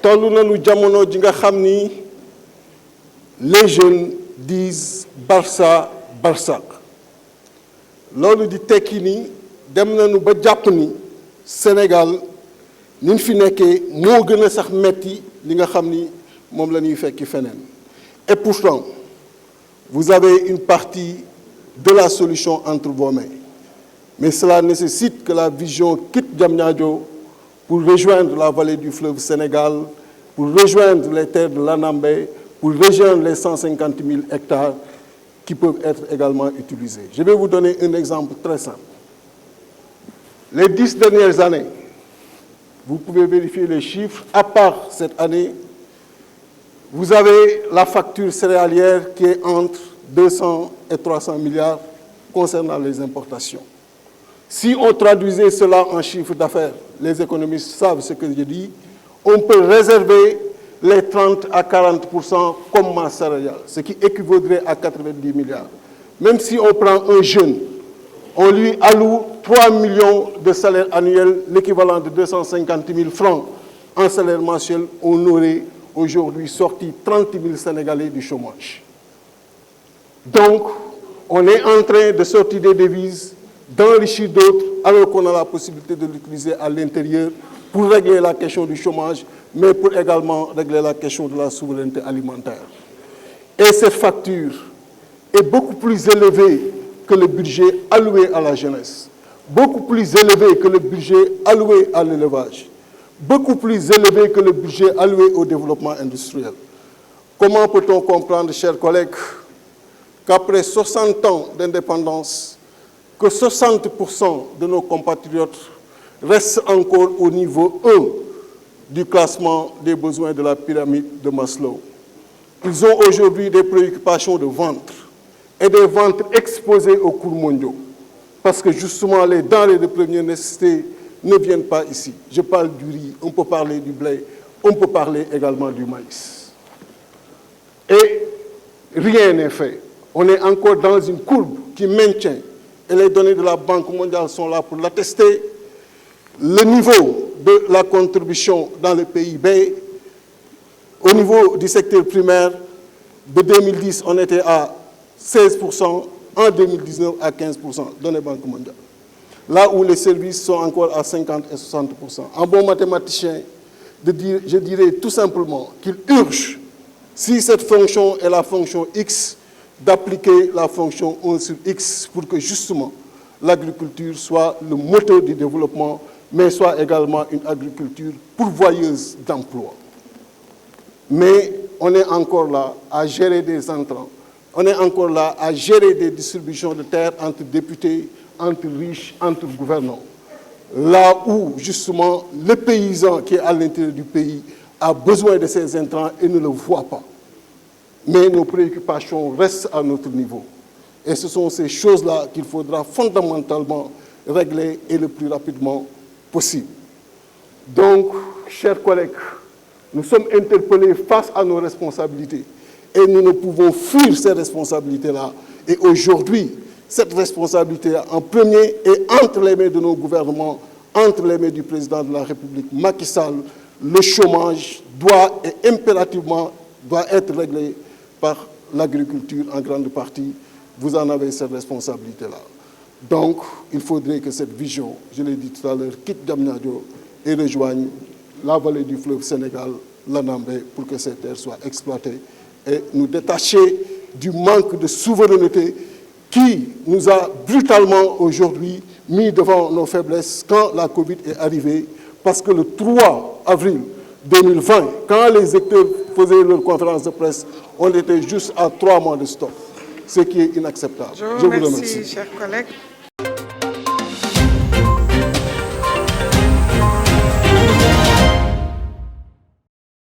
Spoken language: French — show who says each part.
Speaker 1: toll nañu jamono ji nga xam ni les jeunes disent Barça Barsaq loolu di tekki ni dem nañu ba jàpp ni Sénégal ni ñu fi nekkee moo gën a sax metti li nga xam ni moom la ñuy fekki feneen. Et pourtant vous avez une partie de la solution entre vos mains, mais cela nécessite que la vision quitte Diamniadio pour rejoindre la vallée du fleuve Sénégal, pour rejoindre les terres de l'Anambé, pour rejoindre les 150 000 hectares qui peuvent être également utilisés. Je vais vous donner un exemple très simple. Les 10 dernières années, vous pouvez vérifier les chiffres, à part cette année, vous avez la facture céréalière qui est entre 200 et 300 milliards concernant les importations. Si on traduisait cela en chiffre d'affaires, les économistes savent ce que je dis, on peut réserver les 30 à 40% comme masse salariale, ce qui équivaudrait à 90 milliards. Même si on prend un jeune, on lui alloue 3 millions de salaires annuels, l'équivalent de 250 000 francs en salaire mensuel, on aurait aujourd'hui sorti 30 000 Sénégalais du chômage. Donc, on est en train de sortir des devises, d'enrichir d'autres, alors qu'on a la possibilité de l'utiliser à l'intérieur pour régler la question du chômage, mais pour également régler la question de la souveraineté alimentaire. Et cette facture est beaucoup plus élevée que le budget alloué à la jeunesse, beaucoup plus élevé que le budget alloué à l'élevage, beaucoup plus élevé que le budget alloué au développement industriel. Comment peut-on comprendre, chers collègues, qu'après 60 ans d'indépendance, que 60% de nos compatriotes restent encore au niveau 1 du classement des besoins de la pyramide de Maslow? Ils ont aujourd'hui des préoccupations de ventre et des ventres exposés aux cours mondiaux, parce que justement les denrées de première nécessité ne viennent pas ici. Je parle du riz, on peut parler du blé, on peut parler également du maïs. Et rien n'est fait. On est encore dans une courbe qui maintient, et les données de la Banque mondiale sont là pour l'attester, le niveau de la contribution dans le PIB. Au niveau du secteur primaire, de 2010, on était à 16%, en 2019 à 15%, données Banque mondiale. Là où les services sont encore à 50 et 60%. En bon mathématicien, je dirais tout simplement qu'il urge, si cette fonction est la fonction X, d'appliquer la fonction 1 sur X pour que justement l'agriculture soit le moteur du développement, mais soit également une agriculture pourvoyeuse d'emplois. Mais on est encore là à gérer des entrants, on est encore là à gérer des distributions de terres entre députés, entre riches, entre gouvernants. Là où justement le paysan qui est à l'intérieur du pays a besoin de ces intrants et ne le voit pas. Mais nos préoccupations restent à notre niveau. Et ce sont ces choses-là qu'il faudra fondamentalement régler et le plus rapidement possible. Donc, chers collègues, nous sommes interpellés face à nos responsabilités et nous ne pouvons fuir ces responsabilités-là. Et aujourd'hui, cette responsabilité en premier est entre les mains de nos gouvernements, entre les mains du président de la République, Macky Sall. Le chômage doit et impérativement doit être réglé par l'agriculture en grande partie. Vous en avez cette responsabilité-là. Donc, il faudrait que cette vision, je l'ai dit tout à l'heure, quitte Diamniadio et rejoigne la vallée du fleuve Sénégal, l'Anambé, pour que ces terres soient exploitées et nous détacher du manque de souveraineté qui nous a brutalement aujourd'hui mis devant nos faiblesses quand la Covid est arrivée, parce que le 3 avril 2020, quand les acteurs faisaient leur conférence de presse, on était juste à 3 mois de stop, ce qui est inacceptable.
Speaker 2: Je vous remercie, chers collègues.